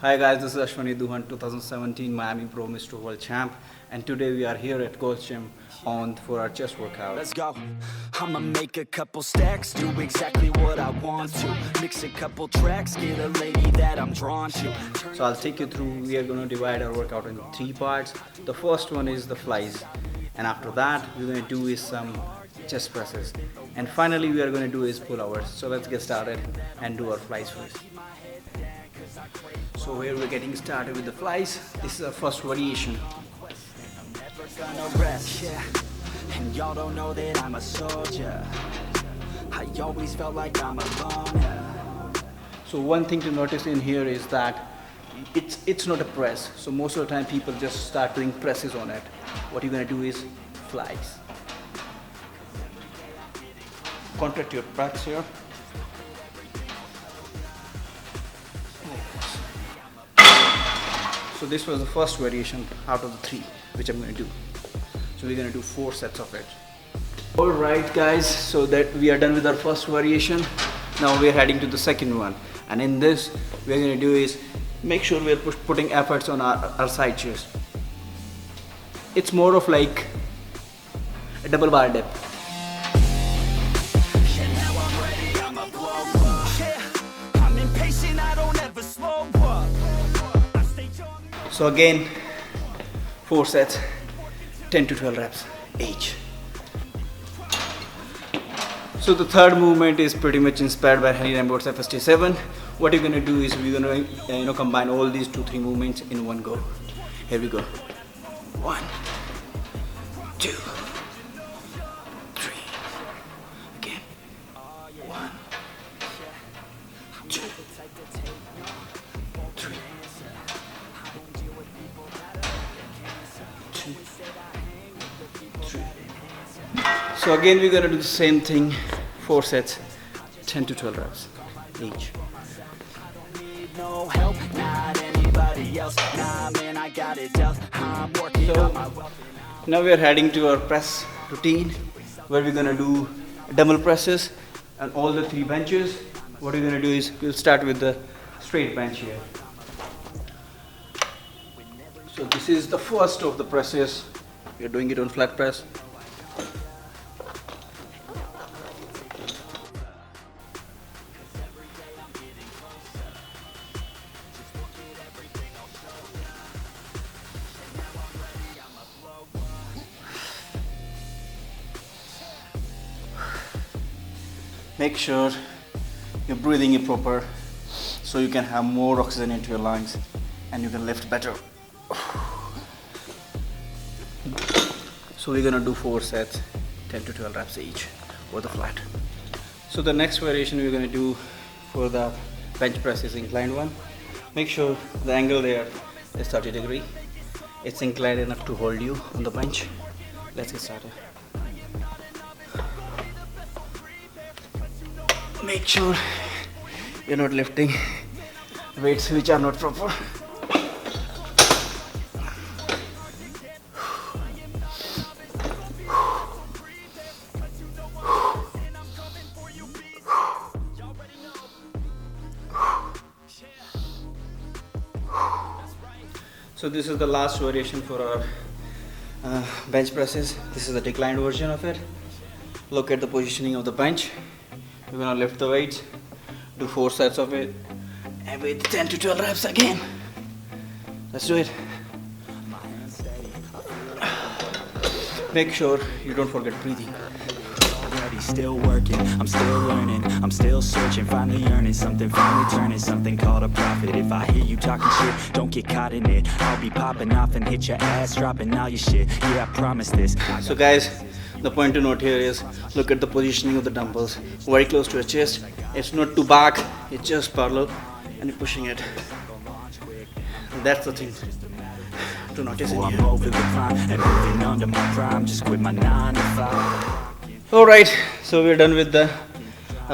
Hi guys, this is Ashwani Duhan, 2017 Miami Pro Mr. World Champ, and today we are here at Coach Gym for our chest workout. Let's go. I'ma make a couple stacks, do exactly what I want to. Mix a couple tracks, get a lady that I'm drawn to. So I'll take you through. We are going to divide our workout into 3 parts. The first one is the flies, and after that we're going to do is some chest presses, and finally we are going to do is pullovers. So let's get started and do our flies first. So here we're getting started with the flies. This is our first variation. Gonna rest, yeah. And y'all don't know that I'm a soldier. I always felt like I'm alone, yeah. So one thing to notice in here is that it's not a press. So most of the time people just start doing presses on it. What you're gonna do is flies. Contract your pecs here. So this was the first variation out of the 3 which I'm going to do. So we're going to do 4 sets of it. Alright guys, so that we are done with our first variation. Now we are heading to the second one, and in this we're going to do is make sure we are putting efforts on our side chest. It's more of like a double bar dip. So again, 4 sets, 10 to 12 reps each. So the third movement is pretty much inspired by Henry Rambourg's FST7. What you're gonna do is we're gonna combine all these 2-3 movements in one go. Here we go. 1, 2, 3. Again. 1, 2, 3. So again we're gonna do the same thing, 4 sets, 10 to 12 reps each. No help, not anybody else. Nah, man, I got it dealt. I'm working on my wealth. Now we are heading to our press routine, where we're gonna do dumbbell presses and all the 3 benches. What we're gonna do is we'll start with the straight bench here. So this is the first of the presses. We're doing it on flat press. Make sure you're breathing it proper so you can have more oxygen into your lungs and you can lift better. So we're gonna do 4 sets, 10 to 12 reps each for the flat. So the next variation we're gonna do for the bench press is inclined one. Make sure the angle there is 30 degrees. It's inclined enough to hold you on the bench. Let's get started. Make sure you're not lifting weights which are not proper. So this is the last variation for our bench presses. This is the declined version of it. Look at the positioning of the bench. We're gonna lift the weights, do 4 sets of it, and with 10 to 12 reps again. Let's do it. Make sure you don't forget breathing. Still working, I'm still learning, I'm still searching, finally earning something, finally turning something called a profit. If I hear you talking shit, don't get caught in it. I'll be popping off and hit your ass, dropping all your shit. Yeah, I promise this. So guys, the point to note here is look at the positioning of the dumbbells. Very close to your chest. It's not too back, it's just parallel, and you're pushing it. And that's the thing to notice in here. I'm over the climb and moving under my prime. Just quit my 9 to 5. Alright, so we're done with the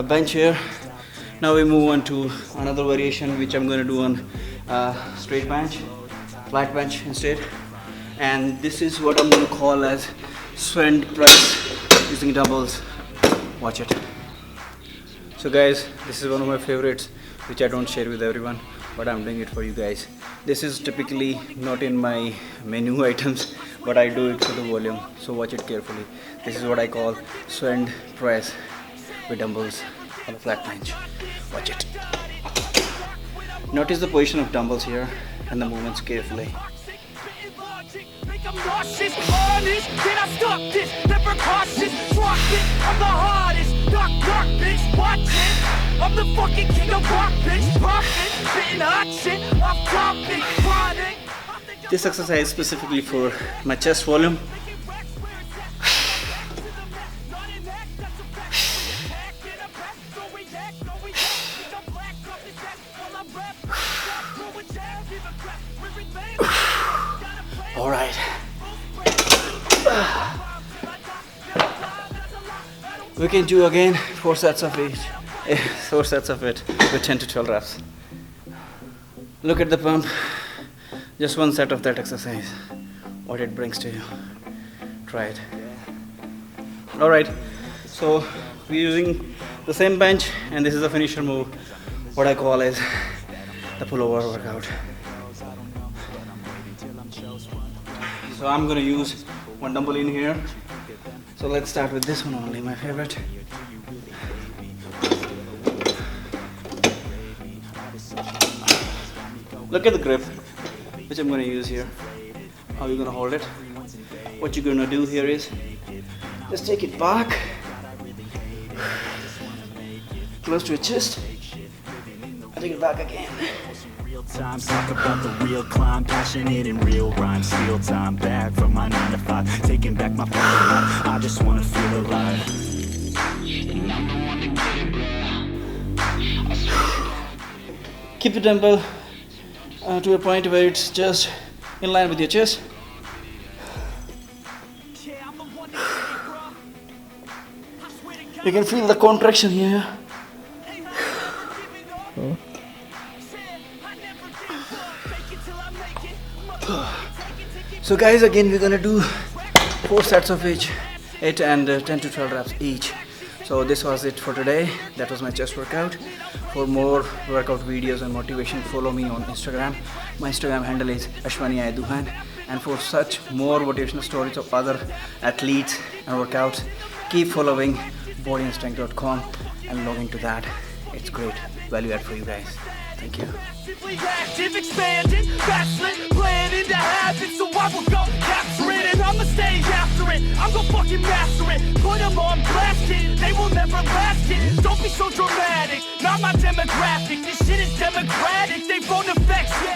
bench here. Now we move on to another variation which I'm going to do on straight bench, flat bench instead. And this is what I'm going to call as swan press using dumbbells. Watch it. So guys, this is one of my favorites which I don't share with everyone. but I'm doing it for you guys. This is typically not in my menu items, but I do it for the volume, so watch it carefully. This is what I call swing press with dumbbells on a flat bench. Watch it. Notice the position of dumbbells here and the movements carefully. I'm nauseous, honest, can I stop this? Never cautious, drop it, I'm the hardest. Dark, bitch, watch it. I'm the fucking king of rock, bitch. Profit, spitting hot shit, off topic, chronic. This exercise is specifically for my chest volume. All right. We can do again 4 sets of each. 4 sets of it with 10 to 12 reps. Look at the pump. Just 1 set of that exercise. What it brings to you. Try it. All right. So we're using the same bench, and this is the finisher move. What I call is the pullover workout. So I'm gonna use 1 dumbbell in here. So let's start with this one only, my favorite. Look at the grip, which I'm gonna use here. How you're gonna hold it. What you're gonna do here is just take it back, close to your chest, and take it back again. Times talk about the real climb, passionate in real rhyme, steal time back from my 9 to 5, taking back my fucking life. I just wanna feel alive. Keep the dumbbell to a point where it's just in line with your chest. You can feel the contraction here. So guys, again we're gonna do 4 sets of each, 8 and 10 to 12 reps each. So this was it for today. That was my chest workout. For more workout videos and motivation, follow me on Instagram. My Instagram handle is Ashwani Duhan. And for such more motivational stories of other athletes and workouts, keep following bodyandstrength.com and log into that. It's great value add for you guys. Thank you. Active, expanding, wrestling, playing into habits, so I will go capture it, and I'ma stay after it. I'm gonna fucking master it, put them on blast, kid. They will never last, kid. Don't be so dramatic, not my demographic. This shit is democratic, they phone effects, yeah.